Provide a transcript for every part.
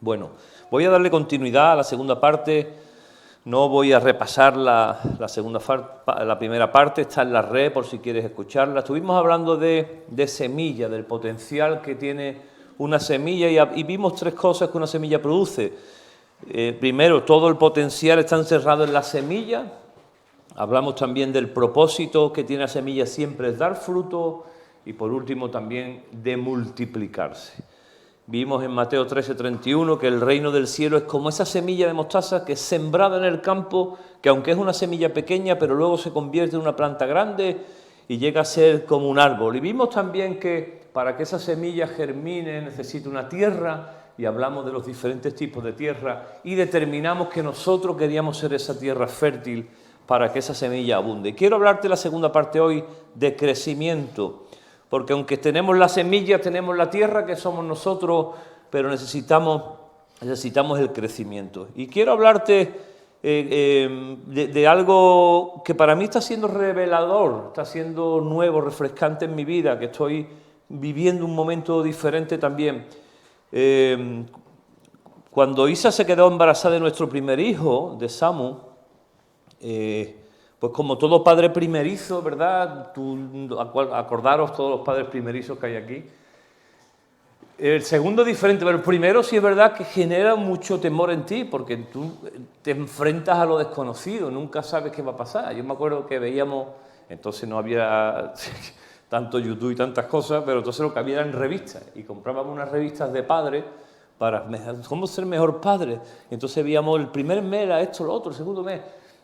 Bueno, voy a darle continuidad a la segunda parte, no voy a repasar la primera parte, está en la red por si quieres escucharla. Estuvimos hablando de semilla, del potencial que tiene una semilla y vimos tres cosas que una semilla produce. Primero, todo el potencial está encerrado en la semilla. Hablamos también del propósito que tiene la semilla siempre es dar fruto y por último también de multiplicarse. Vimos en Mateo 13:31 que el reino del cielo es como esa semilla de mostaza que es sembrada en el campo, que aunque es una semilla pequeña, pero luego se convierte en una planta grande y llega a ser como un árbol. Y vimos también que para que esa semilla germine necesita una tierra, y hablamos de los diferentes tipos de tierra, y determinamos que nosotros queríamos ser esa tierra fértil para que esa semilla abunde. Quiero hablarte de la segunda parte hoy de crecimiento. Porque aunque tenemos la semilla, tenemos la tierra que somos nosotros, pero necesitamos el crecimiento. Y quiero hablarte de algo que para mí está siendo revelador, está siendo nuevo, refrescante en mi vida, que estoy viviendo un momento diferente también. Cuando Isa se quedó embarazada de nuestro primer hijo, de Samu, pues como todo padre primerizo, ¿verdad? Acordaros todos los padres primerizos que hay aquí. El segundo diferente, pero el primero sí es verdad que genera mucho temor en ti, porque tú te enfrentas a lo desconocido, nunca sabes qué va a pasar. Yo me acuerdo que veíamos, entonces no había tanto YouTube y tantas cosas, pero entonces lo que había eran revistas, y comprábamos unas revistas de padres para cómo ser mejor padre. Entonces veíamos el primer mes era esto, lo otro, el segundo mes.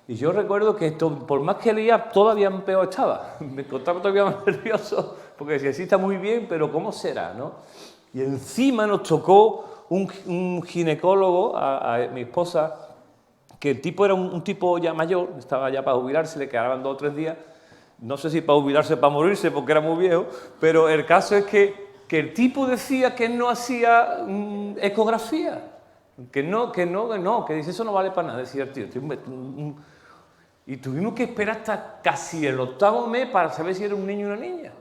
Y yo recuerdo que esto, por más que leía, todavía peor estaba. Me encontraba todavía más nervioso, porque decía, sí está muy bien, pero ¿cómo será, no? Y encima nos tocó un ginecólogo, a mi esposa, que el tipo era un tipo ya mayor, estaba ya para jubilarse, le quedaban 2 o 3 días, no sé si para jubilarse o para morirse, porque era muy viejo, pero el caso es que el tipo decía que no hacía ecografía, que dice, eso no vale para nada, decía el tío. Y tuvimos que esperar hasta casi el 8º mes para saber si era un niño o una niña.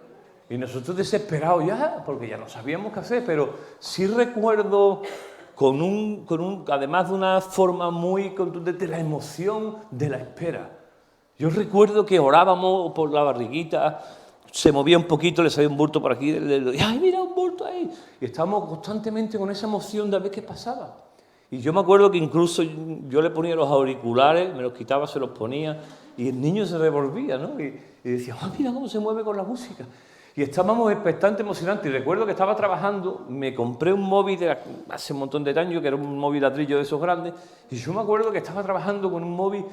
Y nosotros desesperados ya, porque ya no sabíamos qué hacer, pero sí recuerdo además de una forma muy contundente, la emoción de la espera. Yo recuerdo que orábamos por la barriguita, se movía un poquito, le salía un bulto por aquí, ¡ay, mira un bulto ahí! Y estábamos constantemente con esa emoción de ver qué pasaba. Y yo me acuerdo que incluso yo le ponía los auriculares, me los quitaba, se los ponía, y el niño se revolvía, ¿no? Y decía, ¡ah, mira cómo se mueve con la música! Y estábamos expectantes, emocionantes. Y recuerdo que estaba trabajando, me compré un móvil hace un montón de años, que era un móvil ladrillo de esos grandes, y yo me acuerdo que estaba trabajando con un móvil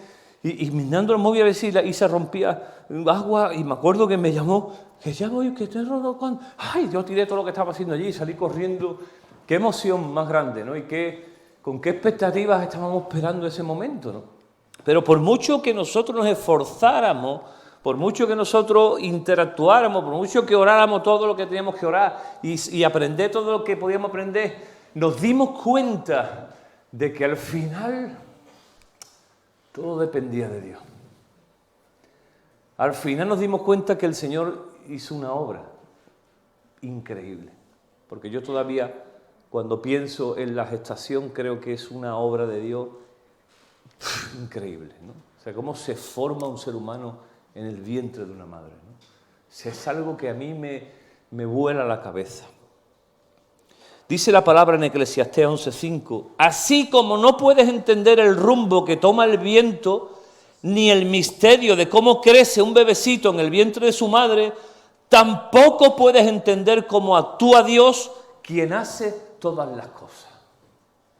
y mirando el móvil a ver si se rompía agua, y me acuerdo que me llamó, que ya voy, que te robo cuando... ¡Ay! Yo tiré todo lo que estaba haciendo allí y salí corriendo. ¡Qué emoción más grande!, ¿no? Y con qué expectativas estábamos esperando ese momento, ¿no? Pero por mucho que nosotros nos esforzáramos, por mucho que nosotros interactuáramos, por mucho que oráramos todo lo que teníamos que orar y aprender todo lo que podíamos aprender, nos dimos cuenta de que al final todo dependía de Dios. Al final nos dimos cuenta que el Señor hizo una obra increíble, porque yo todavía, cuando pienso en la gestación, creo que es una obra de Dios increíble, ¿no? O sea, cómo se forma un ser humano en el vientre de una madre, ¿no? O sea, es algo que a mí me vuela la cabeza. Dice la palabra en Eclesiastés 11:5, así como no puedes entender el rumbo que toma el viento, ni el misterio de cómo crece un bebecito en el vientre de su madre, tampoco puedes entender cómo actúa Dios, quien hace todas las cosas.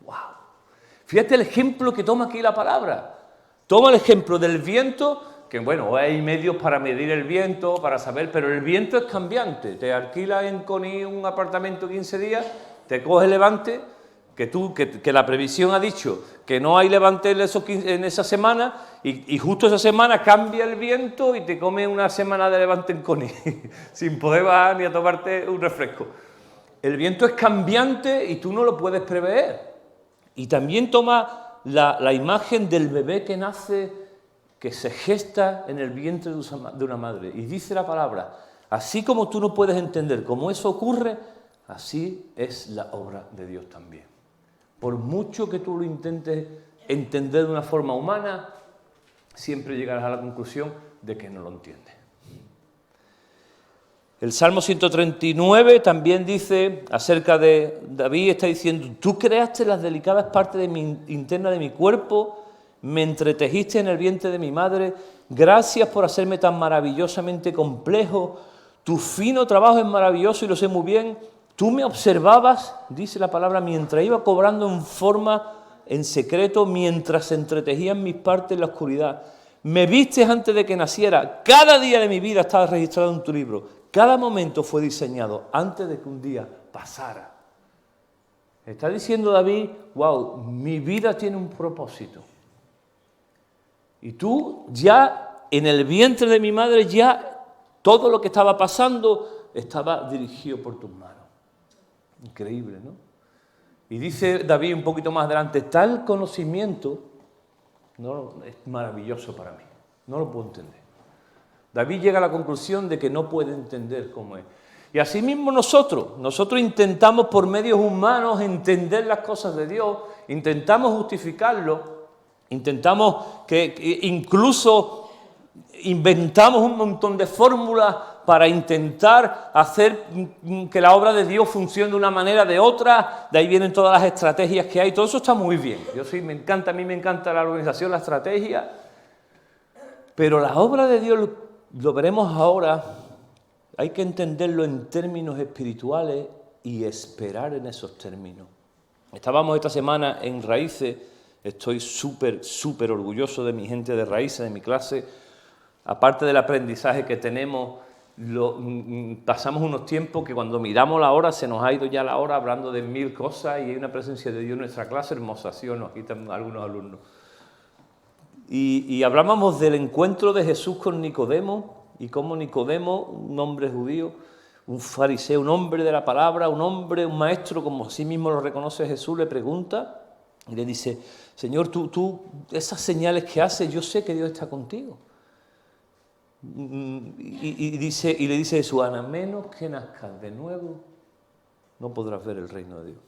¡Wow! Fíjate el ejemplo que toma aquí la palabra. Toma el ejemplo del viento, que bueno, hay medios para medir el viento, para saber, pero el viento es cambiante. Te alquilas en Conil un apartamento 15 días, te coge levante, que la previsión ha dicho que no hay levante en esa semana, y justo esa semana cambia el viento y te come una semana de levante en Conil, sin poder bajar ni a tomarte un refresco. El viento es cambiante y tú no lo puedes prever. Y también toma la imagen del bebé que nace, que se gesta en el vientre de una madre. Y dice la palabra, así como tú no puedes entender cómo eso ocurre, así es la obra de Dios también. Por mucho que tú lo intentes entender de una forma humana, siempre llegarás a la conclusión de que no lo entiendes. El Salmo 139 también dice acerca de David, está diciendo, tú creaste las delicadas partes internas de mi cuerpo, me entretejiste en el vientre de mi madre, gracias por hacerme tan maravillosamente complejo, tu fino trabajo es maravilloso y lo sé muy bien, tú me observabas, dice la palabra, mientras iba cobrando en forma en secreto, mientras se entretejían mis partes en la oscuridad. Me vistes antes de que naciera, cada día de mi vida estaba registrado en tu libro. Cada momento fue diseñado antes de que un día pasara. Está diciendo David, wow, mi vida tiene un propósito. Y tú ya en el vientre de mi madre, ya todo lo que estaba pasando estaba dirigido por tus manos. Increíble, ¿no? Y dice David un poquito más adelante, tal conocimiento no, es maravilloso para mí, no lo puedo entender. David llega a la conclusión de que no puede entender cómo es. Y asimismo nosotros intentamos por medios humanos entender las cosas de Dios, intentamos justificarlo, intentamos que incluso inventamos un montón de fórmulas para intentar hacer que la obra de Dios funcione de una manera o de otra. De ahí vienen todas las estrategias que hay, todo eso está muy bien. A mí me encanta la organización, la estrategia, pero la obra de Dios, lo veremos ahora, hay que entenderlo en términos espirituales y esperar en esos términos. Estábamos esta semana en Raíces, estoy súper orgulloso de mi gente de Raíces, de mi clase. Aparte del aprendizaje que tenemos, pasamos unos tiempos que cuando miramos la hora, se nos ha ido ya la hora hablando de 1000 cosas y hay una presencia de Dios en nuestra clase hermosa, ¿sí o no? Aquí están algunos alumnos. Y hablábamos del encuentro de Jesús con Nicodemo y cómo Nicodemo, un hombre judío, un fariseo, un hombre de la palabra, un maestro, como así mismo lo reconoce Jesús, le pregunta y le dice, Señor, tú esas señales que haces, yo sé que Dios está contigo. Y le dice Jesús, a menos que nazcas de nuevo, no podrás ver el reino de Dios.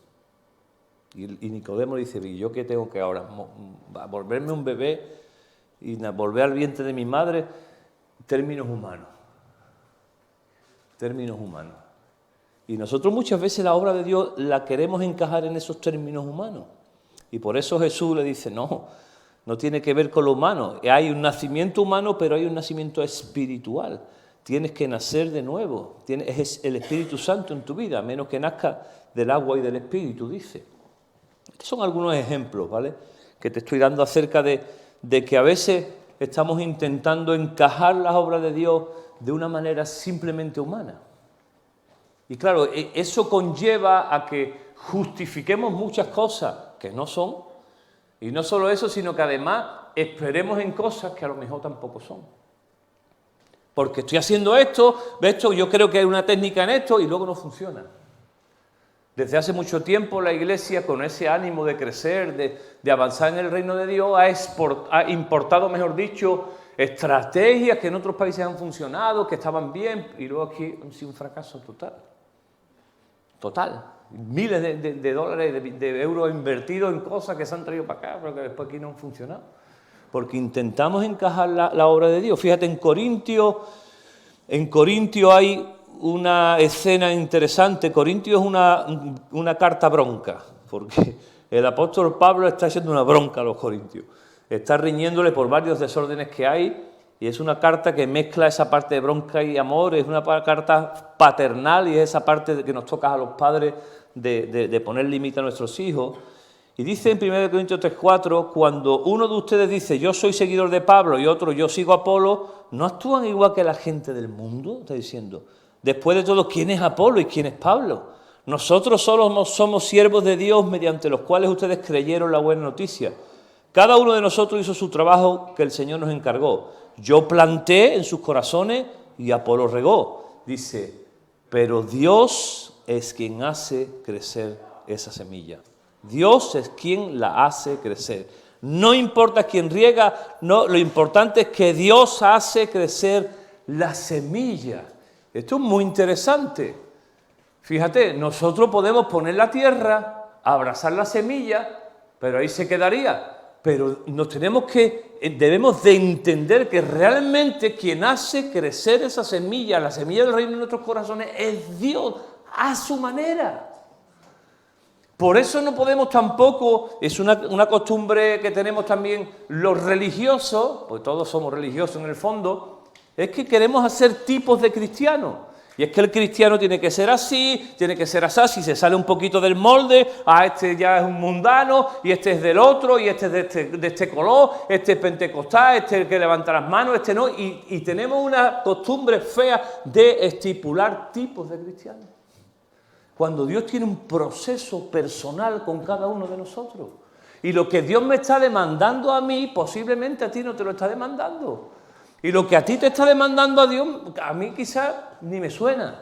Y Nicodemo le dice, ¿y yo qué tengo que ahora? ¿Volverme un bebé y volver al vientre de mi madre? Términos humanos. Y nosotros muchas veces la obra de Dios la queremos encajar en esos términos humanos. Y por eso Jesús le dice, no tiene que ver con lo humano. Hay un nacimiento humano, pero hay un nacimiento espiritual. Tienes que nacer de nuevo. Es el Espíritu Santo en tu vida, a menos que nazca del agua y del Espíritu, dice. Estos son algunos ejemplos, ¿vale?, que te estoy dando acerca de que a veces estamos intentando encajar las obras de Dios de una manera simplemente humana. Y claro, eso conlleva a que justifiquemos muchas cosas que no son, y no solo eso, sino que además esperemos en cosas que a lo mejor tampoco son. Porque estoy haciendo esto, yo creo que hay una técnica en esto y luego no funciona. Desde hace mucho tiempo la Iglesia, con ese ánimo de crecer, de avanzar en el reino de Dios, ha importado, mejor dicho, estrategias que en otros países han funcionado, que estaban bien, y luego aquí han sido un fracaso total. Miles de dólares, de euros invertidos en cosas que se han traído para acá, pero que después aquí no han funcionado. Porque intentamos encajar la obra de Dios. Fíjate, en Corintios hay una escena interesante. Corintios es una carta bronca, porque el apóstol Pablo está haciendo una bronca a los corintios. Está riñéndole por varios desórdenes que hay, y es una carta que mezcla esa parte de bronca y amor, es una carta paternal, y es esa parte que nos toca a los padres de poner límite a nuestros hijos. Y dice en 1 Corintios 3:4, cuando uno de ustedes dice, yo soy seguidor de Pablo, y otro, yo sigo a Apolo, ¿no actúan igual que la gente del mundo? Está diciendo. Después de todo, ¿quién es Apolo y quién es Pablo? Nosotros solo somos siervos de Dios mediante los cuales ustedes creyeron la buena noticia. Cada uno de nosotros hizo su trabajo que el Señor nos encargó. Yo planté en sus corazones y Apolo regó. Dice, pero Dios es quien hace crecer esa semilla. Dios es quien la hace crecer. No importa quién riega, no, lo importante es que Dios hace crecer la semilla. Esto es muy interesante. Fíjate, nosotros podemos poner la tierra, abrazar la semilla, pero ahí se quedaría. Pero debemos de entender que realmente quien hace crecer esa semilla, la semilla del reino en nuestros corazones, es Dios, a su manera. Por eso no podemos tampoco, es una costumbre que tenemos también los religiosos, pues todos somos religiosos en el fondo, es que queremos hacer tipos de cristianos. Y es que el cristiano tiene que ser así, si se sale un poquito del molde, este ya es un mundano, y este es del otro, y este es de este color, este es pentecostal, este es el que levanta las manos, este no, y tenemos una costumbre fea de estipular tipos de cristianos. Cuando Dios tiene un proceso personal con cada uno de nosotros. Y lo que Dios me está demandando a mí, posiblemente a ti no te lo está demandando. Y lo que a ti te está demandando a Dios, a mí quizás ni me suena.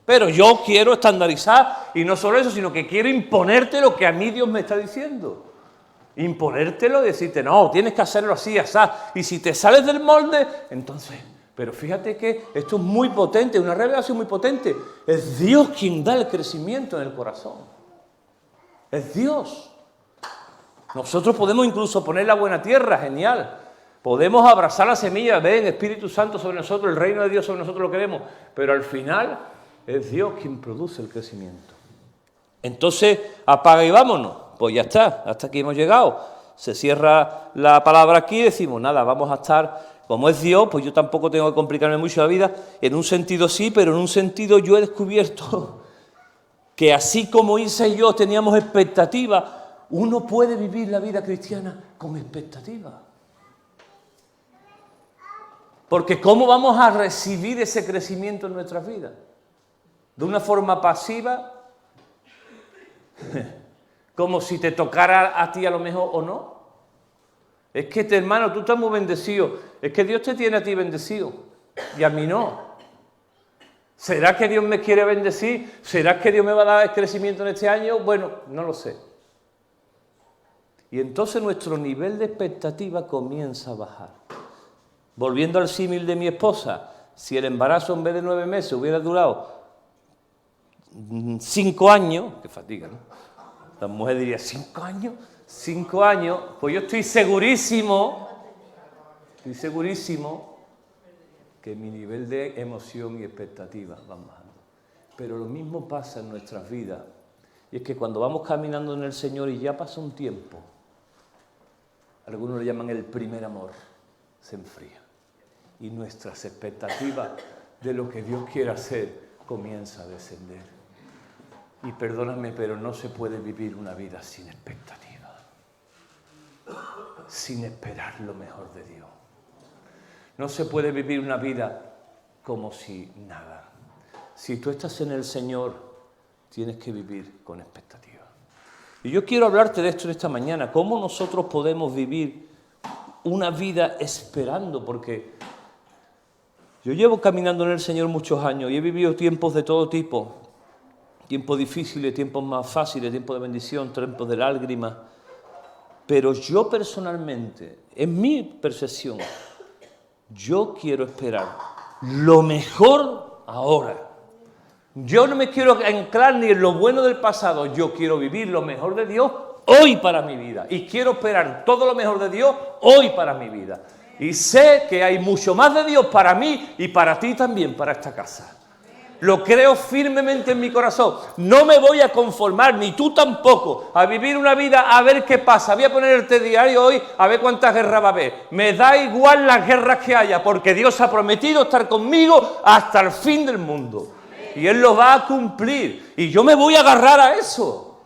Pero yo quiero estandarizar, y no solo eso, sino que quiero imponerte lo que a mí Dios me está diciendo. Imponértelo y decirte, no, tienes que hacerlo así, así. Y si te sales del molde, entonces... Pero fíjate que esto es muy potente, una revelación muy potente. Es Dios quien da el crecimiento en el corazón. Es Dios. Nosotros podemos incluso poner la buena tierra, genial. Podemos abrazar la semilla, ven, Espíritu Santo sobre nosotros, el reino de Dios sobre nosotros lo queremos. Pero al final es Dios quien produce el crecimiento. Entonces, apaga y vámonos. Pues ya está, hasta aquí hemos llegado. Se cierra la palabra aquí y decimos, nada, vamos a estar... Como es Dios, pues yo tampoco tengo que complicarme mucho la vida. En un sentido sí, pero en un sentido yo he descubierto que así como Isa y yo teníamos expectativas, uno puede vivir la vida cristiana con expectativas. Porque ¿cómo vamos a recibir ese crecimiento en nuestras vidas? ¿De una forma pasiva? ¿Como si te tocara a ti a lo mejor o no? Es que, hermano, tú estás muy bendecido. Es que Dios te tiene a ti bendecido y a mí no. ¿Será que Dios me quiere bendecir? ¿Será que Dios me va a dar el crecimiento en este año? Bueno, no lo sé. Y entonces nuestro nivel de expectativa comienza a bajar. Volviendo al símil de mi esposa, si el embarazo en vez de 9 meses hubiera durado 5 años, qué fatiga, ¿no? La mujer diría, ¿5 años? 5 años, pues yo estoy segurísimo que mi nivel de emoción y expectativa van bajando. Pero lo mismo pasa en nuestras vidas. Y es que cuando vamos caminando en el Señor y ya pasa un tiempo, algunos le llaman el primer amor, se enfría. Y nuestras expectativas de lo que Dios quiere hacer comienza a descender. Y perdóname, pero no se puede vivir una vida sin expectativa. Sin esperar lo mejor de Dios. No se puede vivir una vida como si nada. Si tú estás en el Señor, tienes que vivir con expectativa. Y yo quiero hablarte de esto esta mañana, cómo nosotros podemos vivir una vida esperando, porque yo llevo caminando en el Señor muchos años y he vivido tiempos de todo tipo, tiempos difíciles, tiempos más fáciles, tiempos de bendición, tiempos de lágrimas. Pero yo personalmente, en mi percepción, yo quiero esperar lo mejor ahora. Yo no me quiero anclar ni en lo bueno del pasado, yo quiero vivir lo mejor de Dios hoy para mi vida. Y quiero esperar todo lo mejor de Dios hoy para mi vida. Y sé que hay mucho más de Dios para mí y para ti también, para esta casa. Lo creo firmemente en mi corazón. No me voy a conformar, ni tú tampoco, a vivir una vida a ver qué pasa. Voy a poner el telediario hoy a ver cuántas guerras va a haber. Me da igual las guerras que haya, porque Dios ha prometido estar conmigo hasta el fin del mundo. Y Él lo va a cumplir. Y yo me voy a agarrar a eso.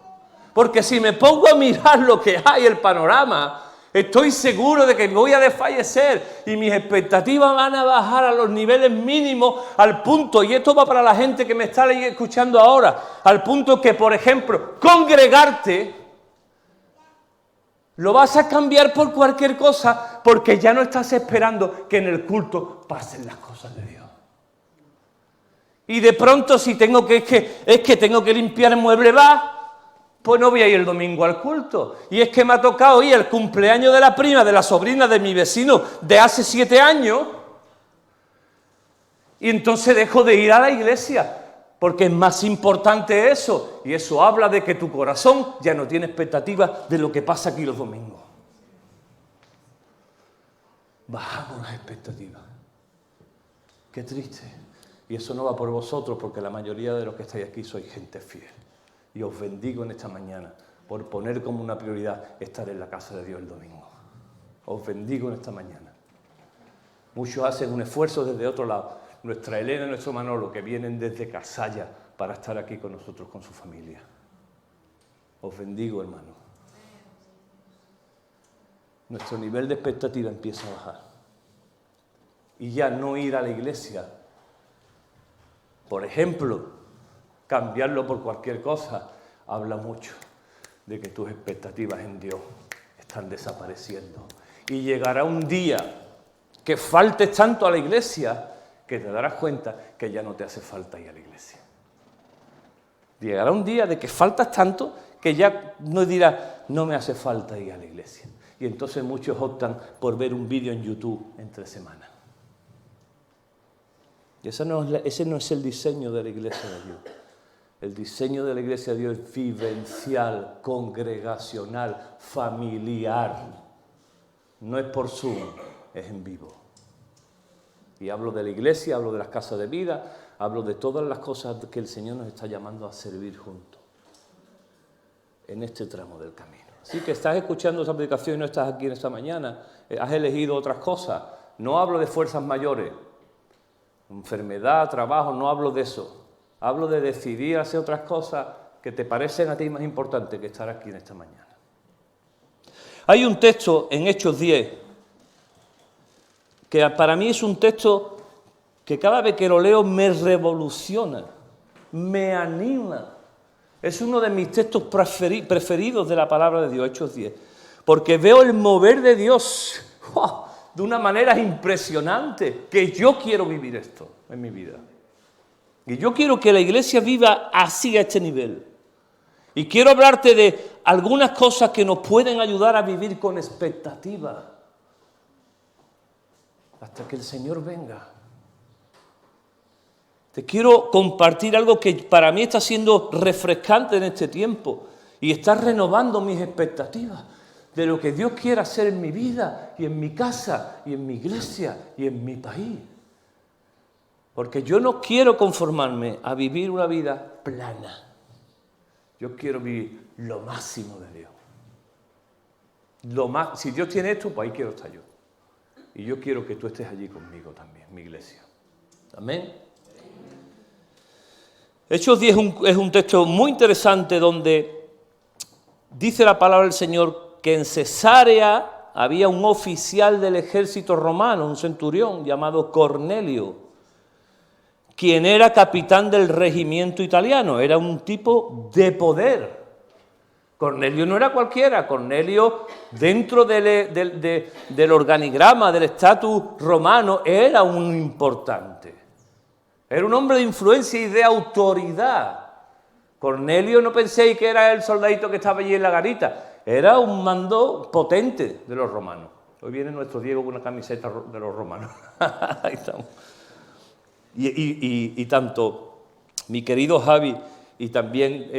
Porque si me pongo a mirar lo que hay, el panorama, estoy seguro de que voy a desfallecer y mis expectativas van a bajar a los niveles mínimos al punto, y esto va para la gente que me está escuchando ahora, al punto que, por ejemplo, congregarte lo vas a cambiar por cualquier cosa porque ya no estás esperando que en el culto pasen las cosas de Dios. Y de pronto si tengo que tengo que limpiar el mueble, pues no voy a ir el domingo al culto. Y es que me ha tocado ir al cumpleaños de la prima, de la sobrina de mi vecino de hace 7 años. Y entonces dejo de ir a la iglesia. Porque es más importante eso, y eso habla de que tu corazón ya no tiene expectativas de lo que pasa aquí los domingos. Bajamos las expectativas. Qué triste. Y eso no va por vosotros, porque la mayoría de los que estáis aquí sois gente fiel. Y os bendigo en esta mañana por poner como una prioridad estar en la casa de Dios el domingo. Os bendigo en esta mañana. Muchos hacen un esfuerzo desde otro lado. Nuestra Elena y nuestro Manolo, que vienen desde Casalla para estar aquí con nosotros, con su familia. Os bendigo, hermano. Nuestro nivel de expectativa empieza a bajar. Y ya no ir a la iglesia, por ejemplo, cambiarlo por cualquier cosa, habla mucho de que tus expectativas en Dios están desapareciendo. Y llegará un día que faltes tanto a la iglesia que te darás cuenta que ya no te hace falta ir a la iglesia. Llegará un día de que faltas tanto que ya no dirás, no me hace falta ir a la iglesia. Y entonces muchos optan por ver un vídeo en YouTube entre semanas. Y ese no es el diseño de la iglesia de Dios. El diseño de la iglesia de Dios es vivencial, congregacional, familiar. No es por Zoom, es en vivo. Y hablo de la iglesia, hablo de las casas de vida, hablo de todas las cosas que el Señor nos está llamando a servir juntos en este tramo del camino. Así que estás escuchando esa predicación y no estás aquí en esta mañana, has elegido otras cosas. No hablo de fuerzas mayores, enfermedad, trabajo, no hablo de eso. Hablo de decidir hacer otras cosas que te parecen a ti más importantes que estar aquí en esta mañana. Hay un texto en Hechos 10 que para mí es un texto que cada vez que lo leo me revoluciona, me anima. Es uno de mis textos preferidos de la palabra de Dios, Hechos 10, porque veo el mover de Dios de una manera impresionante, que yo quiero vivir esto en mi vida. Y yo quiero que la iglesia viva así a este nivel. Y quiero hablarte de algunas cosas que nos pueden ayudar a vivir con expectativa hasta que el Señor venga. Te quiero compartir algo que para mí está siendo refrescante en este tiempo y está renovando mis expectativas de lo que Dios quiere hacer en mi vida y en mi casa y en mi iglesia y en mi país. Porque yo no quiero conformarme a vivir una vida plana. Yo quiero vivir lo máximo de Dios. Si Dios tiene esto, pues ahí quiero estar yo. Y yo quiero que tú estés allí conmigo también, mi iglesia. Amén. Hechos 10 es un texto muy interesante donde dice la palabra del Señor que en Cesarea había un oficial del ejército romano, un centurión llamado Cornelio, quien era capitán del regimiento italiano, era un tipo de poder. Cornelio no era cualquiera, Cornelio dentro del organigrama, del estatus romano, era un importante. Era un hombre de influencia y de autoridad. Cornelio no penséis que era el soldadito que estaba allí en la garita, era un mando potente de los romanos. Hoy viene nuestro Diego con una camiseta de los romanos. Ahí estamos. Y tanto mi querido Javi y también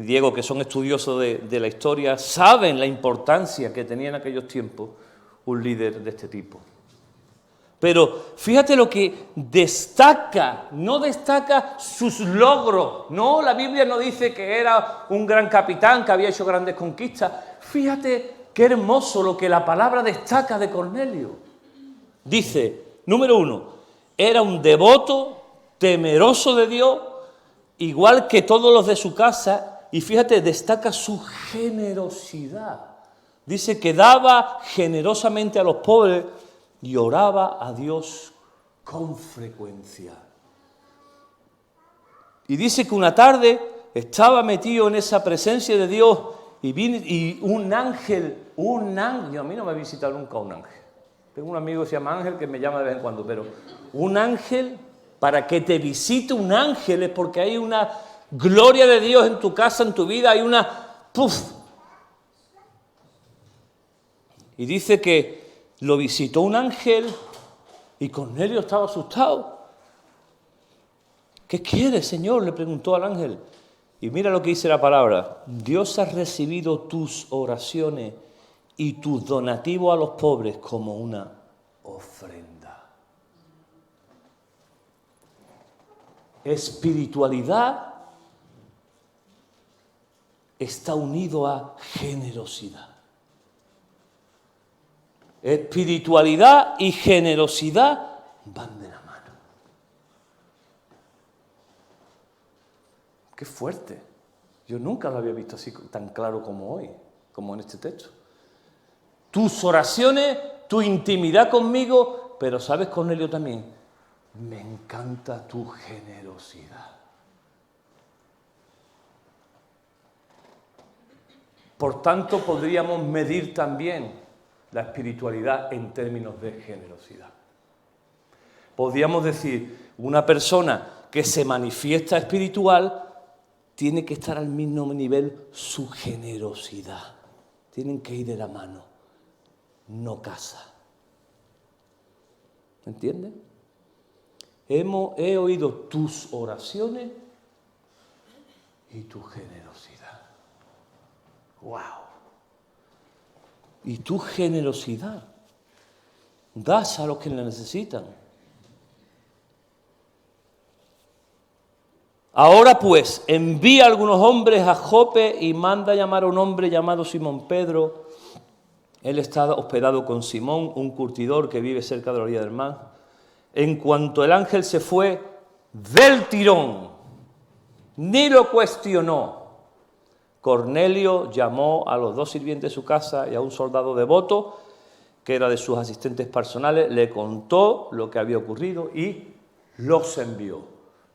Diego, que son estudiosos de la historia, saben la importancia que tenía en aquellos tiempos un líder de este tipo. Pero fíjate lo que destaca, no destaca sus logros. No, la Biblia no dice que era un gran capitán, que había hecho grandes conquistas. Fíjate qué hermoso lo que la palabra destaca de Cornelio. Dice, número 1, era un devoto, temeroso de Dios, igual que todos los de su casa, y fíjate, destaca su generosidad. Dice que daba generosamente a los pobres y oraba a Dios con frecuencia. Y dice que una tarde estaba metido en esa presencia de Dios y un ángel, a mí no me ha visitado nunca un ángel. Tengo un amigo que se llama Ángel que me llama de vez en cuando, pero un ángel, para que te visite un ángel es porque hay una gloria de Dios en tu casa, en tu vida, hay una ¡puf! Y dice que lo visitó un ángel y Cornelio estaba asustado. ¿Qué quieres, Señor?, le preguntó al ángel. Y mira lo que dice la palabra. Dios ha recibido tus oraciones y tus donativos a los pobres como una ofrenda. Espiritualidad está unido a generosidad. Espiritualidad y generosidad van de la mano. Qué fuerte. Yo nunca lo había visto así tan claro como hoy, como en este texto. Tus oraciones, tu intimidad conmigo, pero ¿sabes, Cornelio, también? Me encanta tu generosidad. Por tanto, podríamos medir también la espiritualidad en términos de generosidad. Podríamos decir, una persona que se manifiesta espiritual tiene que estar al mismo nivel su generosidad. Tienen que ir de la mano, no casa. ¿Entiendes? He oído tus oraciones y tu generosidad. ¡Wow! Y tu generosidad. Das a los que la necesitan. Ahora pues, envía a algunos hombres a Jope y manda llamar a un hombre llamado Simón Pedro. Él está hospedado con Simón, un curtidor que vive cerca de la orilla del mar. En cuanto el ángel se fue, del tirón, ni lo cuestionó. Cornelio llamó a los 2 sirvientes de su casa y a un soldado devoto, que era de sus asistentes personales, le contó lo que había ocurrido y los envió.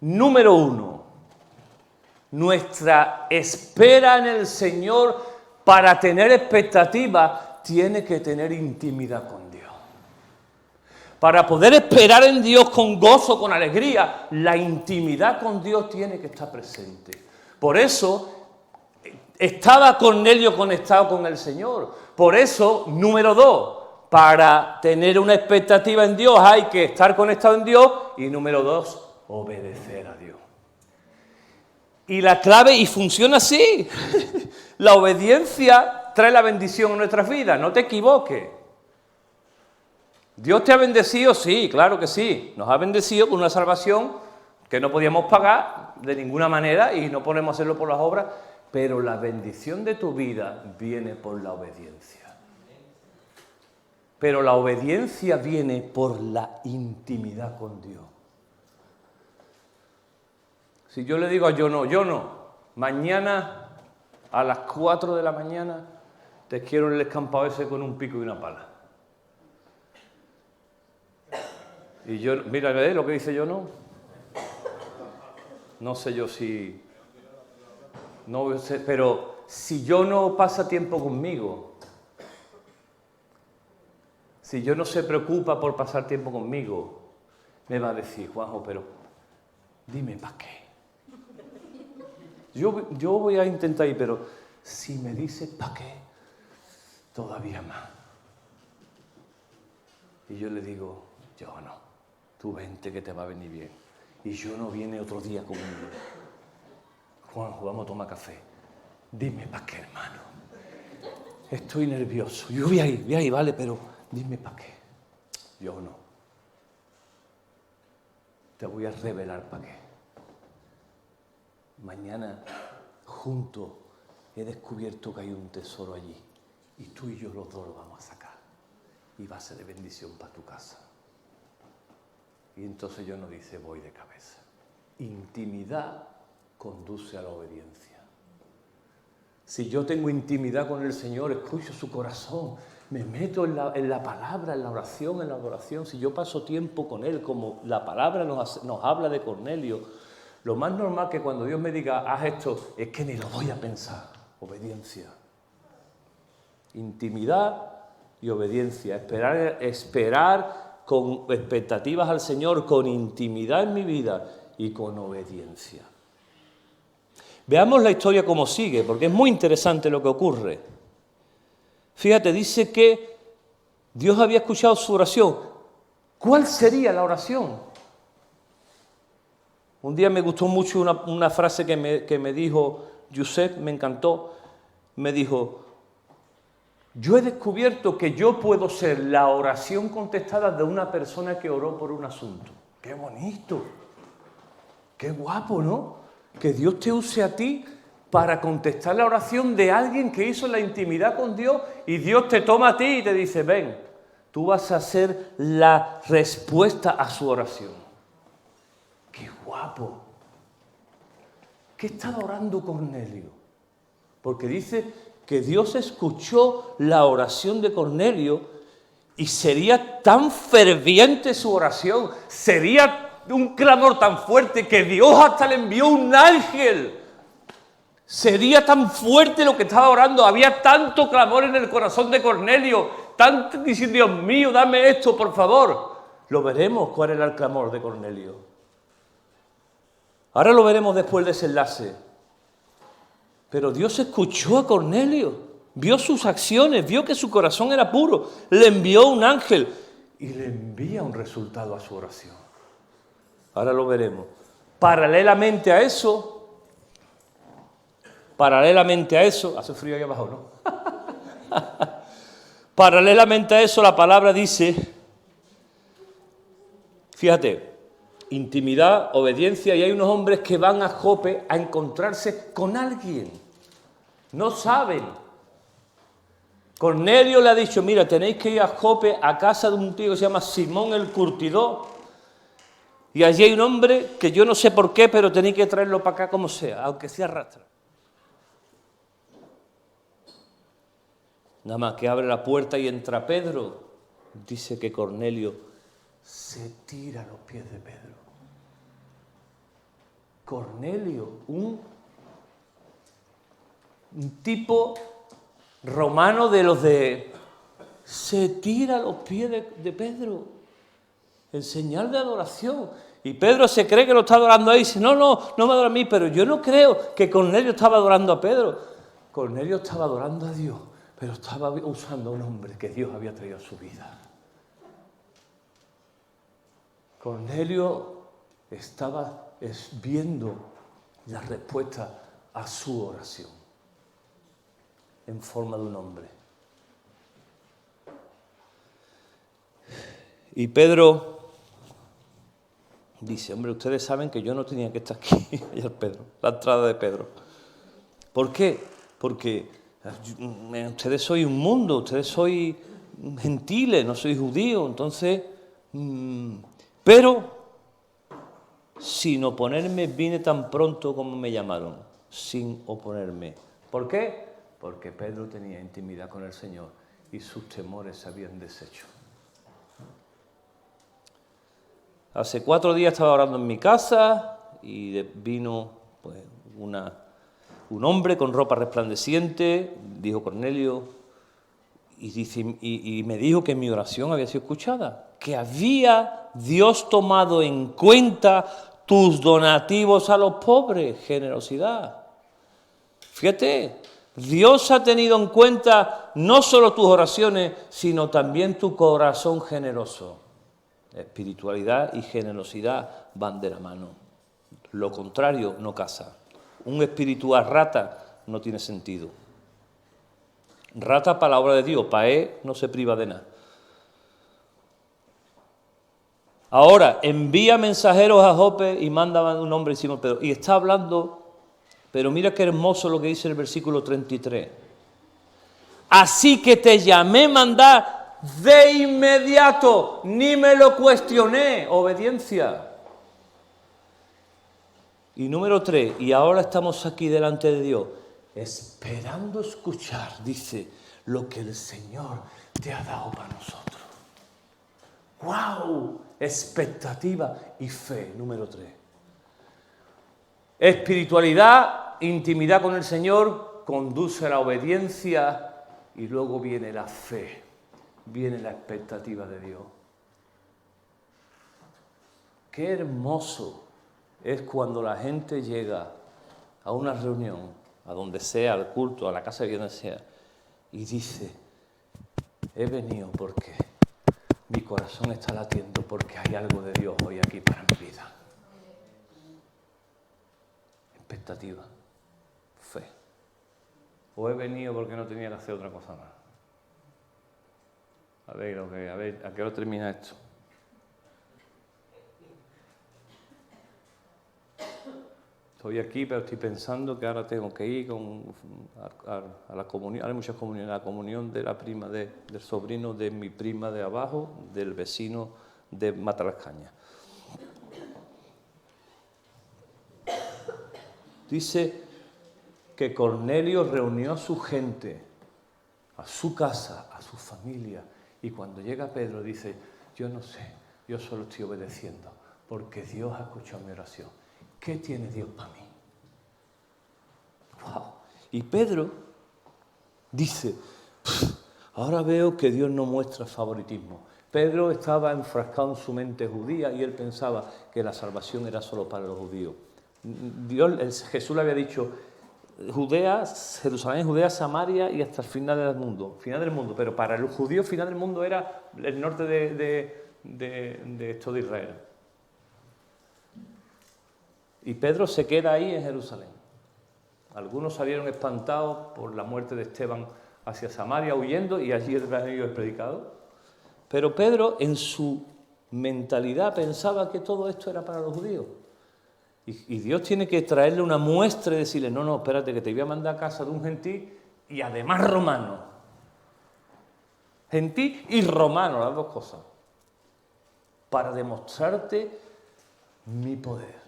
Número 1, nuestra espera en el Señor para tener expectativa tiene que tener intimidad con Dios. Para poder esperar en Dios con gozo, con alegría, la intimidad con Dios tiene que estar presente. Por eso estaba Cornelio conectado con el Señor. Por eso, número 2, para tener una expectativa en Dios hay que estar conectado en Dios. Y número 2, obedecer a Dios. Y la clave, y funciona así, la obediencia trae la bendición en nuestras vidas, no te equivoques. ¿Dios te ha bendecido? Sí, claro que sí. Nos ha bendecido con una salvación que no podíamos pagar de ninguna manera y no podemos hacerlo por las obras, pero la bendición de tu vida viene por la obediencia. Pero la obediencia viene por la intimidad con Dios. Si yo le digo a yo no, mañana a las 4 de la mañana te quiero en el escampado ese con un pico y una pala. Y yo, mira, ¿ves lo que dice yo no? No sé yo si... No sé, pero si yo no pasa tiempo conmigo, si yo no se preocupa por pasar tiempo conmigo, me va a decir, Juanjo, pero dime para qué. Yo voy a intentar ir, pero si me dice para qué, todavía más. Y yo le digo, yo no, tú vente que te va a venir bien. Y yo no viene otro día conmigo. Juanjo, vamos a tomar café. Dime para qué, hermano. Estoy nervioso. Yo voy a ir, vale, pero dime para qué. Yo no. Te voy a revelar para qué. Mañana, juntos, he descubierto que hay un tesoro allí. Y tú y yo los dos lo vamos a sacar. Y va a ser de bendición para tu casa. Y entonces yo no dice, voy de cabeza. Intimidad conduce a la obediencia. Si yo tengo intimidad con el Señor, escucho su corazón, me meto en la palabra, en la oración, en la adoración. Si yo paso tiempo con Él, como la palabra nos habla de Cornelio, lo más normal que cuando Dios me diga, haz esto, es que ni lo voy a pensar. Obediencia. Intimidad y obediencia. Esperar con expectativas al Señor, con intimidad en mi vida y con obediencia. Veamos la historia como sigue, porque es muy interesante lo que ocurre. Fíjate, dice que Dios había escuchado su oración. ¿Cuál sería la oración? Un día me gustó mucho una frase que me dijo Josep, me encantó. Me dijo, yo he descubierto que yo puedo ser la oración contestada de una persona que oró por un asunto. ¡Qué bonito! ¡Qué guapo!, ¿no? Que Dios te use a ti para contestar la oración de alguien que hizo la intimidad con Dios y Dios te toma a ti y te dice, ven, tú vas a ser la respuesta a su oración. ¡Qué guapo! ¿Qué estaba orando Cornelio? Porque dice que Dios escuchó la oración de Cornelio y sería tan ferviente su oración, sería un clamor tan fuerte que Dios hasta le envió un ángel. Sería tan fuerte lo que estaba orando, había tanto clamor en el corazón de Cornelio, tanto diciendo, Dios mío, dame esto, por favor. Lo veremos cuál era el clamor de Cornelio. Ahora lo veremos después del desenlace. Pero Dios escuchó a Cornelio, vio sus acciones, vio que su corazón era puro, le envió un ángel y le envía un resultado a su oración. Ahora lo veremos. Paralelamente a eso, hace frío ahí abajo, ¿no? Paralelamente a eso la palabra dice, fíjate, intimidad, obediencia, y hay unos hombres que van a Jope a encontrarse con alguien. No saben. Cornelio le ha dicho, mira, tenéis que ir a Jope a casa de un tío que se llama Simón el Curtidor, y allí hay un hombre que yo no sé por qué, pero tenéis que traerlo para acá como sea, aunque se arrastra. Nada más que abre la puerta y entra Pedro, dice que Cornelio se tira a los pies de Pedro. Cornelio, un tipo romano de los de... se tira a los pies de Pedro, en señal de adoración. Y Pedro se cree que lo está adorando ahí, y dice, no me adora a mí, pero yo no creo que Cornelio estaba adorando a Pedro. Cornelio estaba adorando a Dios, pero estaba usando a un hombre que Dios había traído a su vida. Cornelio estaba viendo la respuesta a su oración en forma de un hombre. Y Pedro dice, hombre, ustedes saben que yo no tenía que estar aquí. Allá Pedro, la entrada de Pedro. ¿Por qué? Porque ustedes sois un mundo, ustedes sois gentiles, no sois judíos, entonces... pero, sin oponerme, vine tan pronto como me llamaron, sin oponerme. ¿Por qué? Porque Pedro tenía intimidad con el Señor y sus temores se habían deshecho. Hace 4 días estaba orando en mi casa y vino pues, un hombre con ropa resplandeciente, dijo Cornelio, y me dijo que mi oración había sido escuchada, que había Dios tomado en cuenta tus donativos a los pobres, generosidad. Fíjate, Dios ha tenido en cuenta no solo tus oraciones, sino también tu corazón generoso. Espiritualidad y generosidad van de la mano. Lo contrario no casa. Un espíritu a rata no tiene sentido. Rata para la obra de Dios, para él no se priva de nada. Ahora, envía mensajeros a Jope y manda un hombre, Simón Pedro. Y está hablando, pero mira qué hermoso lo que dice el versículo 33. Así que te llamé mandar de inmediato, ni me lo cuestioné, obediencia. Y número 3, y ahora estamos aquí delante de Dios, esperando escuchar, dice, lo que el Señor te ha dado para nosotros. ¡Wow! Expectativa y fe, número 3. Espiritualidad, intimidad con el Señor, conduce a la obediencia y luego viene la fe, viene la expectativa de Dios. Qué hermoso es cuando la gente llega a una reunión, a donde sea, al culto, a la casa de quien sea, y dice, he venido porque mi corazón está latiendo, porque hay algo de Dios hoy aquí para mi vida. expectativa, fe. O he venido porque no tenía que hacer otra cosa más. A ver, ¿a qué hora termina esto? Estoy aquí, pero estoy pensando que ahora tengo que ir a la comunión. Hay muchas comuniones. La comunión de la prima del sobrino de mi prima de abajo, del vecino de Matalascaña. Dice que Cornelio reunió a su gente, a su casa, a su familia, y cuando llega Pedro dice, yo no sé, yo solo estoy obedeciendo, porque Dios ha escuchado mi oración. ¿Qué tiene Dios para mí? ¡Wow! Y Pedro dice, ahora veo que Dios no muestra favoritismo. Pedro estaba enfrascado en su mente judía y él pensaba que la salvación era solo para los judíos. Jesús le había dicho, Judea, Jerusalén, Judea, Samaria y hasta el final del mundo, pero para los judíos final del mundo era el norte de todo Israel. Y Pedro se queda ahí en Jerusalén. Algunos salieron espantados por la muerte de Esteban hacia Samaria, huyendo, y allí el evangelio es predicado. Pero Pedro, en su mentalidad, pensaba que todo esto era para los judíos. Y Dios tiene que traerle una muestra y decirle, no, espérate, que te voy a mandar a casa de un gentil y además romano. Gentil y romano, las dos cosas. Para demostrarte mi poder.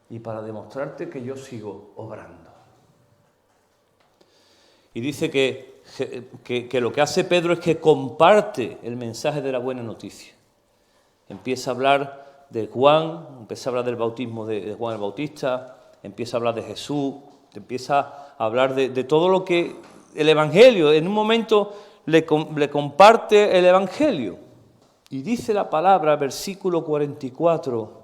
Y para demostrarte que yo sigo obrando. Y dice que lo que hace Pedro es que comparte el mensaje de la buena noticia. Empieza a hablar de Juan, empieza a hablar del bautismo de Juan el Bautista, empieza a hablar de Jesús, empieza a hablar de todo lo que el Evangelio, en un momento le comparte el Evangelio. Y dice la palabra, versículo 44,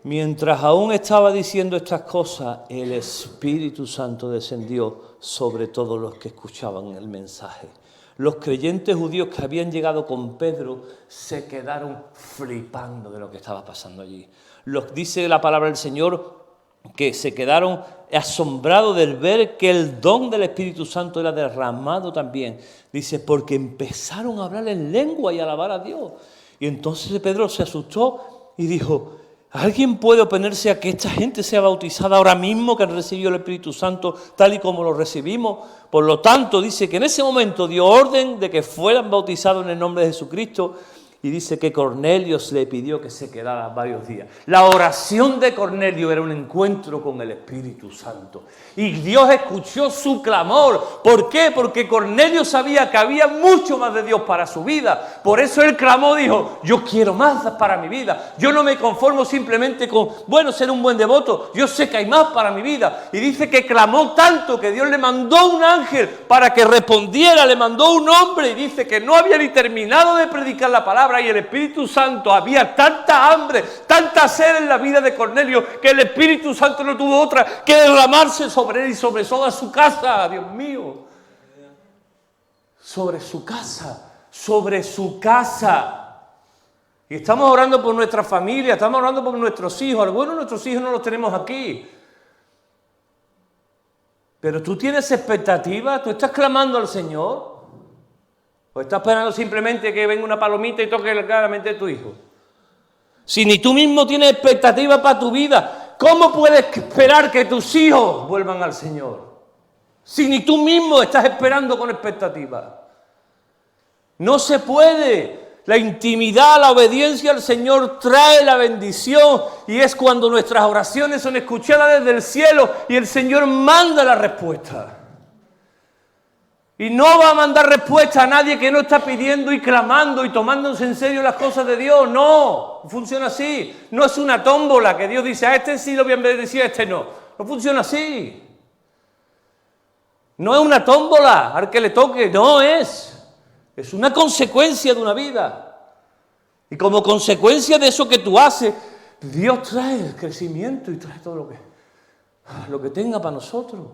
mientras aún estaba diciendo estas cosas, el Espíritu Santo descendió sobre todos los que escuchaban el mensaje. Los creyentes judíos que habían llegado con Pedro se quedaron flipando de lo que estaba pasando allí. Dice la palabra del Señor que se quedaron asombrados de ver que el don del Espíritu Santo era derramado también. Dice, porque empezaron a hablar en lengua y a alabar a Dios. Y entonces Pedro se asustó y dijo, ¿alguien puede oponerse a que esta gente sea bautizada ahora mismo que han recibido el Espíritu Santo tal y como lo recibimos? Por lo tanto, dice que en ese momento dio orden de que fueran bautizados en el nombre de Jesucristo. Y dice que Cornelio le pidió que se quedara varios días. La oración de Cornelio era un encuentro con el Espíritu Santo. Y Dios escuchó su clamor. ¿Por qué? Porque Cornelio sabía que había mucho más de Dios para su vida. Por eso él clamó, dijo, yo quiero más para mi vida. Yo no me conformo simplemente con, ser un buen devoto. Yo sé que hay más para mi vida. Y dice que clamó tanto que Dios le mandó un ángel para que respondiera. Le mandó un hombre y dice que no había ni terminado de predicar la palabra. Y el Espíritu Santo, había tanta hambre, tanta sed en la vida de Cornelio, que el Espíritu Santo no tuvo otra que derramarse sobre él y sobre toda su casa, Dios mío. Sobre su casa, sobre su casa. Y estamos orando por nuestra familia, estamos orando por nuestros hijos. Algunos de nuestros hijos no los tenemos aquí. Pero tú tienes expectativas, tú estás clamando al Señor. ¿O estás esperando simplemente que venga una palomita y toque claramente a tu hijo? Si ni tú mismo tienes expectativas para tu vida, ¿cómo puedes esperar que tus hijos vuelvan al Señor? Si ni tú mismo estás esperando con expectativas. No se puede. La intimidad, la obediencia al Señor trae la bendición. Y es cuando nuestras oraciones son escuchadas desde el cielo y el Señor manda la respuesta. Y no va a mandar respuesta a nadie que no está pidiendo y clamando y tomándose en serio las cosas de Dios. No funciona así. No es una tómbola que Dios dice, a este sí lo voy a bendecir, a este no. No funciona así. No es una tómbola al que le toque, no es. Es una consecuencia de una vida. Y como consecuencia de eso que tú haces, Dios trae el crecimiento y trae todo lo que tenga para nosotros.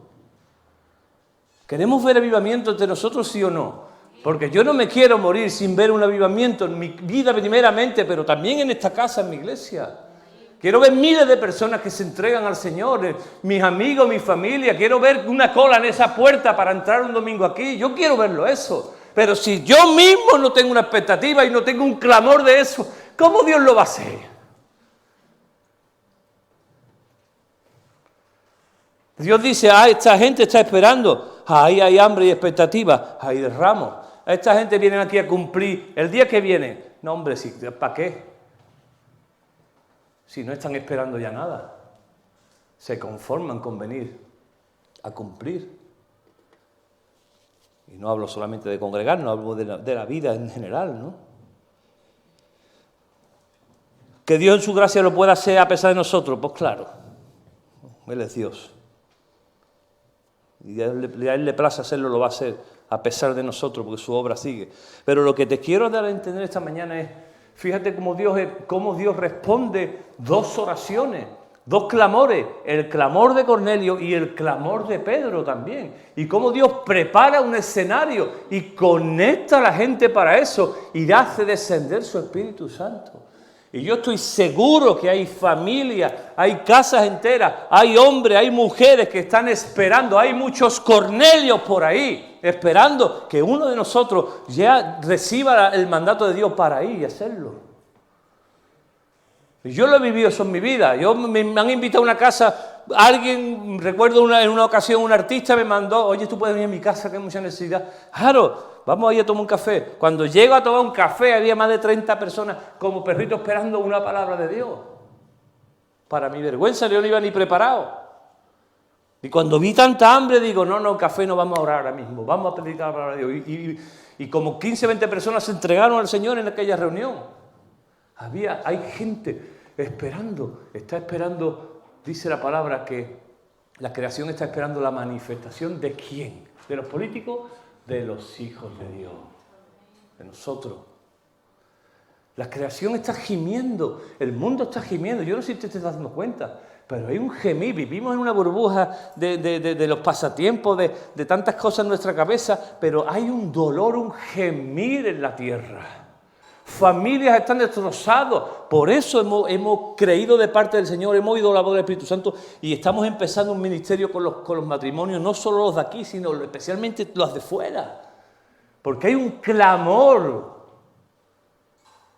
¿Queremos ver avivamiento entre nosotros, sí o no? Porque yo no me quiero morir sin ver un avivamiento en mi vida primeramente, pero también en esta casa, en mi iglesia. Quiero ver miles de personas que se entregan al Señor, mis amigos, mi familia. Quiero ver una cola en esa puerta para entrar un domingo aquí. Yo quiero verlo eso. Pero si yo mismo no tengo una expectativa y no tengo un clamor de eso, ¿cómo Dios lo va a hacer? Dios dice, esta gente está esperando. Ahí hay hambre y expectativa. Hay derramos. Esta gente viene aquí a cumplir. El día que viene, no hombre, ¿para qué? Si no están esperando ya nada, se conforman con venir a cumplir. Y no hablo solamente de congregarnos, hablo de la vida en general, ¿no? Que Dios en su gracia lo pueda hacer a pesar de nosotros, pues claro, Él es Dios. Y a Él le place hacerlo, lo va a hacer a pesar de nosotros, porque su obra sigue. Pero lo que te quiero dar a entender esta mañana es, fíjate cómo Dios responde dos oraciones, dos clamores, el clamor de Cornelio y el clamor de Pedro también. Y cómo Dios prepara un escenario y conecta a la gente para eso y hace descender su Espíritu Santo. Y yo estoy seguro que hay familias, hay casas enteras, hay hombres, hay mujeres que están esperando, hay muchos Cornelios por ahí, esperando que uno de nosotros ya reciba el mandato de Dios para ir y hacerlo. Y yo lo he vivido eso en mi vida. Me han invitado a una casa, alguien, recuerdo en una ocasión un artista me mandó, oye, tú puedes venir a mi casa que hay mucha necesidad. Claro, vamos a ir a tomar un café. Cuando llego a tomar un café había más de 30 personas como perritos esperando una palabra de Dios. Para mi vergüenza yo no iba ni preparado. Y cuando vi tanta hambre digo, no, café no vamos a orar ahora mismo, vamos a predicar la palabra de Dios. Y como 15, 20 personas se entregaron al Señor en aquella reunión. Hay gente esperando, está esperando, dice la palabra que la creación está esperando la manifestación ¿de quién? ¿De los políticos? De los hijos de Dios, de nosotros. La creación está gimiendo, el mundo está gimiendo, yo no sé si usted se está dando cuenta, pero hay un gemir, vivimos en una burbuja de los pasatiempos, de tantas cosas en nuestra cabeza, pero hay un dolor, un gemir en la tierra. Familias están destrozadas, por eso hemos creído de parte del Señor, hemos oído la voz del Espíritu Santo y estamos empezando un ministerio con los matrimonios, no solo los de aquí, sino especialmente los de fuera, porque hay un clamor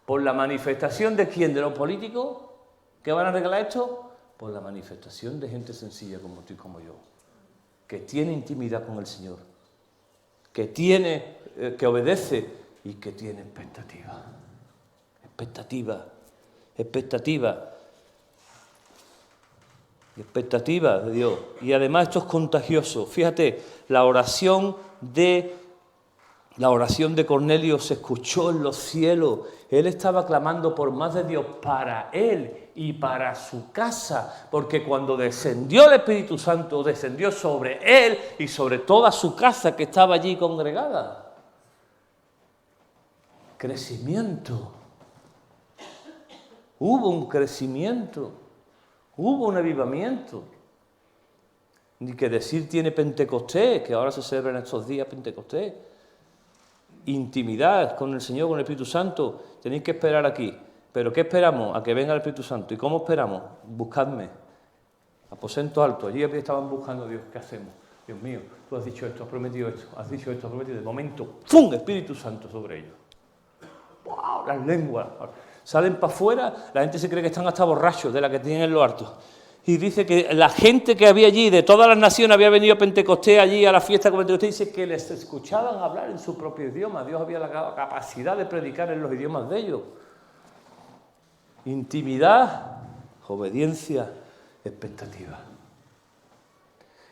por la manifestación de ¿quién? ¿De los políticos que van a arreglar esto? Por la manifestación de gente sencilla como tú y como yo, que tiene intimidad con el Señor, que obedece y que tiene expectativa. Expectativa de Dios. Y además esto es contagioso. Fíjate, la oración de Cornelio se escuchó en los cielos. Él estaba clamando por más de Dios para él y para su casa, porque cuando descendió el Espíritu Santo, descendió sobre él y sobre toda su casa que estaba allí congregada. Crecimiento. Hubo un crecimiento, hubo un avivamiento. Ni que decir tiene Pentecostés, que ahora se celebra en estos días Pentecostés. Intimidad con el Señor, con el Espíritu Santo. Tenéis que esperar aquí. ¿Pero qué esperamos? A que venga el Espíritu Santo. ¿Y cómo esperamos? Buscadme. Aposento alto. Allí estaban buscando a Dios. ¿Qué hacemos? Dios mío, tú has dicho esto, has prometido esto, has dicho esto, has prometido. De momento, ¡pum! Espíritu Santo sobre ellos. ¡Wow! Las lenguas. Salen para afuera, la gente se cree que están hasta borrachos de la que tienen en lo alto. Y dice que la gente que había allí, de todas las naciones, había venido a Pentecostés allí, a la fiesta de Pentecostés, dice que les escuchaban hablar en su propio idioma. Dios había la capacidad de predicar en los idiomas de ellos. Intimidad, obediencia, expectativa.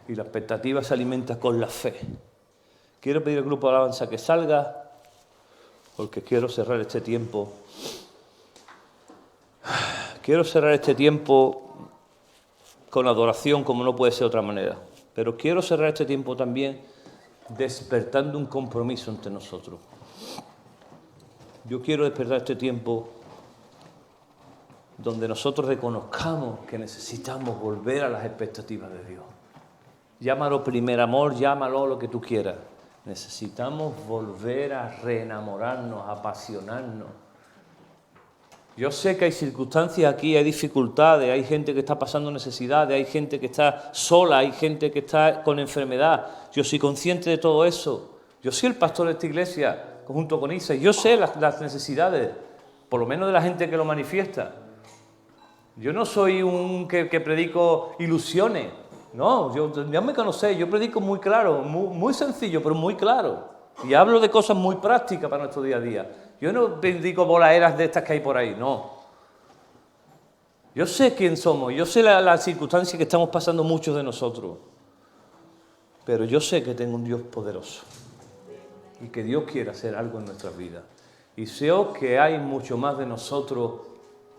Y la expectativa se alimenta con la fe. Quiero pedir al grupo de alabanza que salga, porque quiero cerrar este tiempo. Quiero cerrar este tiempo con adoración, como no puede ser de otra manera. Pero quiero cerrar este tiempo también despertando un compromiso entre nosotros. Yo quiero despertar este tiempo donde nosotros reconozcamos que necesitamos volver a las expectativas de Dios. Llámalo primer amor, llámalo lo que tú quieras. Necesitamos volver a reenamorarnos, a apasionarnos. Yo sé que hay circunstancias aquí, hay dificultades, hay gente que está pasando necesidades, hay gente que está sola, hay gente que está con enfermedad. Yo soy consciente de todo eso. Yo soy el pastor de esta iglesia, junto con Isa, y yo sé las necesidades, por lo menos de la gente que lo manifiesta. Yo no soy un que predico ilusiones, no, ya me conocéis, yo predico muy claro, muy sencillo, pero muy claro. Y hablo de cosas muy prácticas para nuestro día a día. Yo no predico voladeras de estas que hay por ahí, no. Yo sé quién somos, yo sé las circunstancias que estamos pasando muchos de nosotros. Pero yo sé que tengo un Dios poderoso y que Dios quiere hacer algo en nuestras vidas. Y sé que hay mucho más de nosotros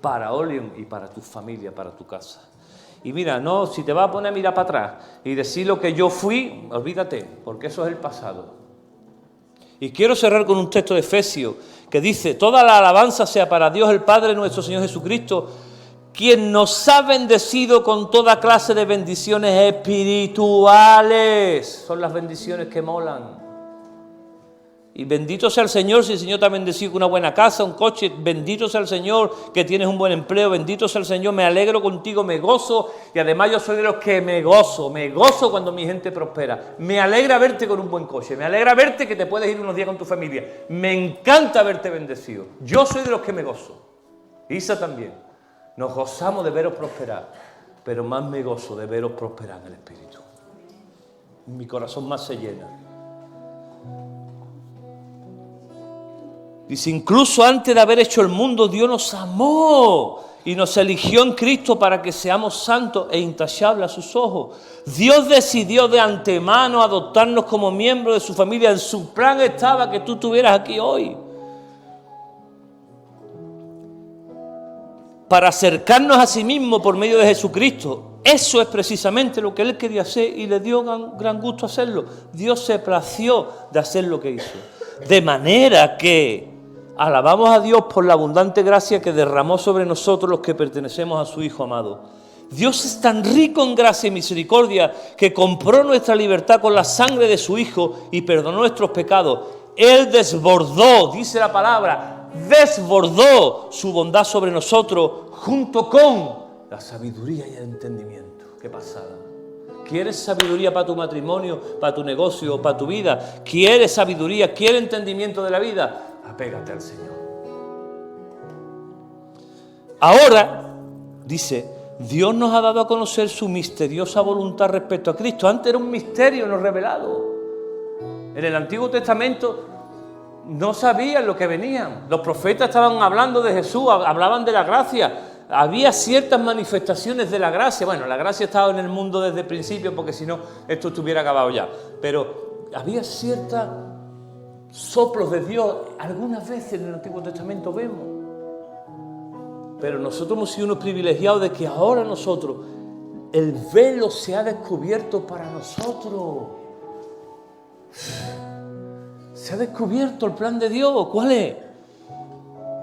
para Olion y para tu familia, para tu casa. Y mira, no, si te vas a poner a mirar para atrás y decir lo que yo fui, olvídate, porque eso es el pasado. Y quiero cerrar con un texto de Efesios que dice: toda la alabanza sea para Dios el Padre nuestro Señor Jesucristo, quien nos ha bendecido con toda clase de bendiciones espirituales. Son las bendiciones que molan. Y bendito sea el Señor si el Señor te ha bendecido con una buena casa, un coche. Bendito sea el Señor que tienes un buen empleo. Bendito sea el Señor, me alegro contigo, me gozo. Y además yo soy de los que me gozo cuando mi gente prospera. Me alegra verte con un buen coche, me alegra verte que te puedes ir unos días con tu familia. Me encanta verte bendecido. Yo soy de los que me gozo. Isa también. Nos gozamos de veros prosperar, pero más me gozo de veros prosperar en el Espíritu. Mi corazón más se llena. Dice, incluso antes de haber hecho el mundo, Dios nos amó y nos eligió en Cristo para que seamos santos e intachables a sus ojos. Dios decidió de antemano adoptarnos como miembros de su familia. En su plan estaba que tú estuvieras aquí hoy. Para acercarnos a sí mismo por medio de Jesucristo. Eso es precisamente lo que Él quería hacer y le dio gran gusto hacerlo. Dios se plació de hacer lo que hizo. De manera que alabamos a Dios por la abundante gracia que derramó sobre nosotros los que pertenecemos a su Hijo amado. Dios es tan rico en gracia y misericordia que compró nuestra libertad con la sangre de su Hijo y perdonó nuestros pecados. Él desbordó, dice la palabra, desbordó su bondad sobre nosotros junto con la sabiduría y el entendimiento. ¡Qué pasada! ¿Quieres sabiduría para tu matrimonio, para tu negocio, para tu vida? ¿Quieres sabiduría? ¿Quieres entendimiento de la vida? Apégate al Señor. Ahora, dice, Dios nos ha dado a conocer su misteriosa voluntad respecto a Cristo. Antes era un misterio no revelado. En el Antiguo Testamento no sabían lo que venían. Los profetas estaban hablando de Jesús, hablaban de la gracia. Había ciertas manifestaciones de la gracia. Bueno, la gracia estaba en el mundo desde el principio, porque si no, esto estuviera acabado ya. Pero había ciertos soplos de Dios. Algunas veces en el Antiguo Testamento vemos. Pero nosotros hemos sido unos privilegiados de que ahora nosotros, el velo se ha descubierto para nosotros. Se ha descubierto el plan de Dios. ¿Cuál es?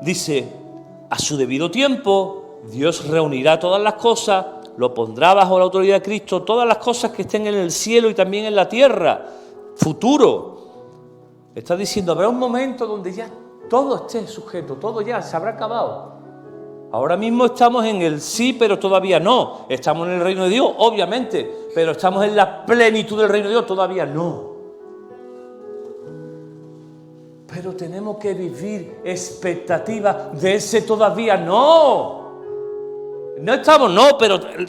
Dice, a su debido tiempo, Dios reunirá todas las cosas, lo pondrá bajo la autoridad de Cristo, todas las cosas que estén en el cielo y también en la tierra, futuro. Está diciendo, habrá un momento donde ya todo esté sujeto, todo ya se habrá acabado. Ahora mismo estamos en el sí, pero todavía no. Estamos en el reino de Dios, obviamente, pero estamos en la plenitud del reino de Dios, todavía no. Pero tenemos que vivir expectativa de ese todavía no. No estamos, no,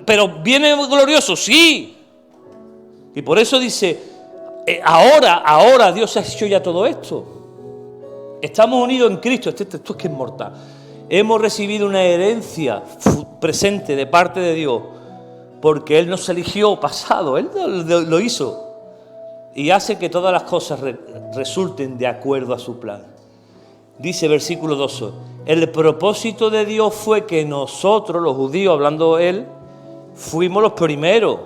pero viene glorioso, sí. Y por eso dice, ahora Dios ha hecho ya todo esto. Estamos unidos en Cristo, esto es que es mortal. Hemos recibido una herencia presente de parte de Dios, porque Él nos eligió pasado, Él lo hizo. Y hace que todas las cosas resulten de acuerdo a su plan. Dice versículo 12, el propósito de Dios fue que nosotros, los judíos, hablando Él, fuimos los primeros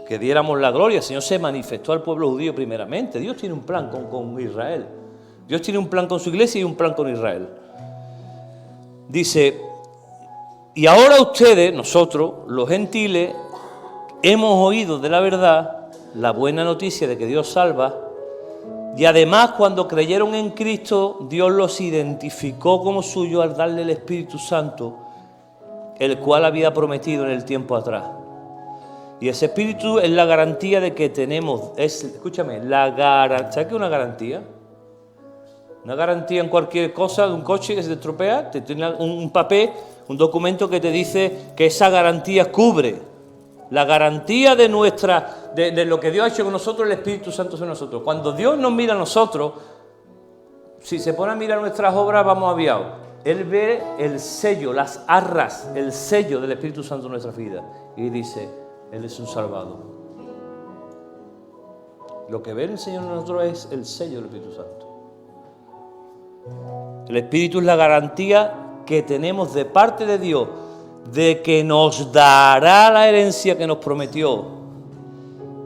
que diéramos la gloria. El Señor se manifestó al pueblo judío primeramente. Dios tiene un plan con Israel. Dios tiene un plan con su iglesia y un plan con Israel. Dice, y ahora ustedes, nosotros, los gentiles, hemos oído de la verdad, la buena noticia de que Dios salva, Y además, cuando creyeron en Cristo, Dios los identificó como suyos al darle el Espíritu Santo, el cual había prometido en el tiempo atrás. Y ese Espíritu es la garantía de que tenemos, escúchame, ¿sabes qué es una garantía? Una garantía en cualquier cosa de un coche que se te estropea, te tiene un papel, un documento que te dice que esa garantía cubre la garantía de lo que Dios ha hecho con nosotros, el Espíritu Santo sobre nosotros. Cuando Dios nos mira a nosotros, si se pone a mirar nuestras obras, vamos aviados. Él ve el sello, las arras, el sello del Espíritu Santo en nuestra vida y dice, Él es un salvado. Lo que ve el Señor en nosotros es el sello del Espíritu Santo. El Espíritu es la garantía que tenemos de parte de Dios de que nos dará la herencia que nos prometió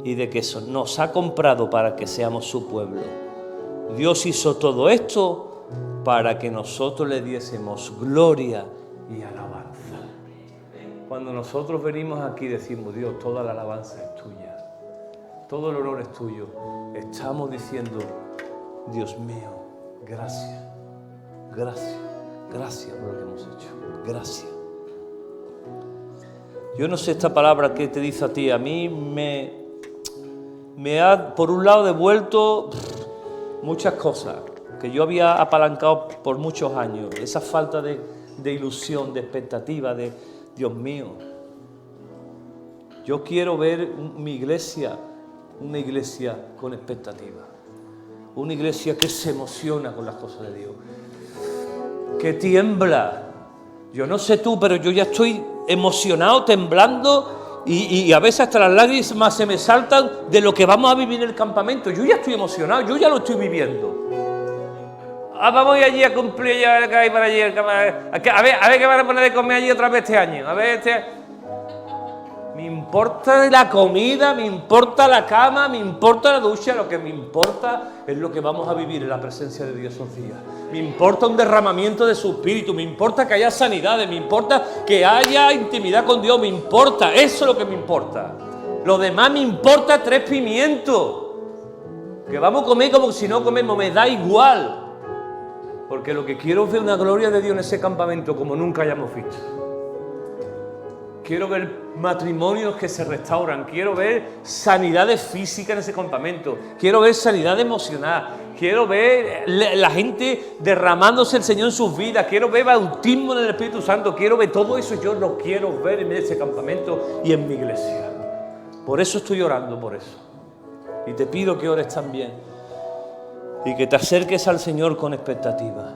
y de que nos ha comprado para que seamos su pueblo. Dios hizo todo esto para que nosotros le diésemos gloria y alabanza. Cuando nosotros venimos aquí decimos, Dios, toda la alabanza es tuya, todo el honor es tuyo. Estamos diciendo, Dios mío, gracias, gracias, gracias por lo que hemos hecho, gracias. Yo no sé esta palabra que te dice a ti, a mí me ha, por un lado, devuelto muchas cosas que yo había apalancado por muchos años, esa falta de ilusión, de expectativa, de Dios mío. Yo quiero ver mi iglesia, una iglesia con expectativa, una iglesia que se emociona con las cosas de Dios, que tiembla. Yo no sé tú, pero yo ya estoy emocionado, temblando y a veces hasta las lágrimas se me saltan de lo que vamos a vivir en el campamento. Yo ya estoy emocionado, yo ya lo estoy viviendo. Vamos allí a cumplir, ya que hay para allí. A ver qué van a poner de comer allí otra vez este año. Me importa la comida, me importa la cama, me importa la ducha. Lo que me importa es lo que vamos a vivir en la presencia de Dios esos días. Me importa un derramamiento de su Espíritu, me importa que haya sanidades, me importa que haya intimidad con Dios, me importa, eso es lo que me importa. Lo demás me importa 3 pimientos. Que vamos a comer como si no comemos, me da igual. Porque lo que quiero es ver una gloria de Dios en ese campamento como nunca hayamos visto. Quiero ver matrimonios que se restauran, quiero ver sanidades físicas en ese campamento, quiero ver sanidad emocional, quiero ver la gente derramándose el Señor en sus vidas, quiero ver bautismo en el Espíritu Santo, quiero ver todo eso, yo lo quiero ver en ese campamento y en mi iglesia. Por eso estoy orando por eso. Y te pido que ores también y que te acerques al Señor con expectativa.